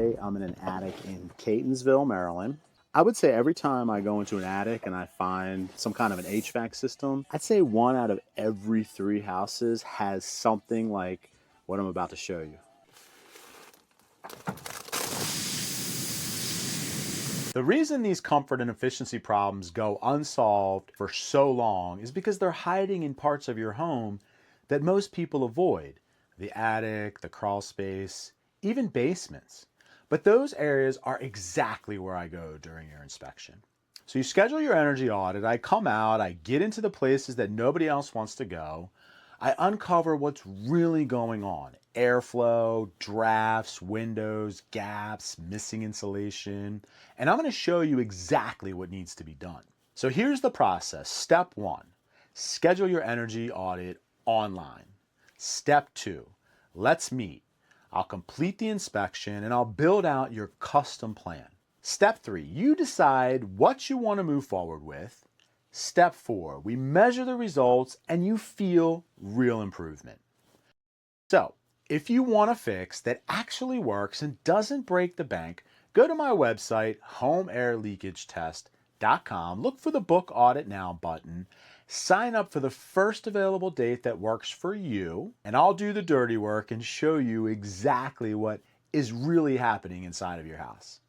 say I'm in an attic in Catonsville, Maryland. I would say every time I go into an attic and I find some kind of an HVAC system, I'd say 1 out of every 3 houses has something like what I'm about to show you. The reason these comfort and efficiency problems go unsolved for so long is because they're hiding in parts of your home that most people avoid. The attic, the crawl space, even basements. But those areas are exactly where I go during your inspection. So you schedule your energy audit, I come out, I get into the places that nobody else wants to go, I uncover what's really going on. Airflow, drafts, windows, gaps, missing insulation, and I'm going to show you exactly what needs to be done. So here's the process. Step 1, schedule your energy audit online. Step 2, let's meet. I'll complete the inspection and I'll build out your custom plan. Step 3, you decide what you want to move forward with. Step 4, we measure the results and you feel real improvement. So, if you want a fix that actually works and doesn't break the bank, go to my website, homeairleakagetest.com, look for the Book Audit Now button, sign up for the first available date that works for you, and I'll do the dirty work and show you exactly what is really happening inside of your house.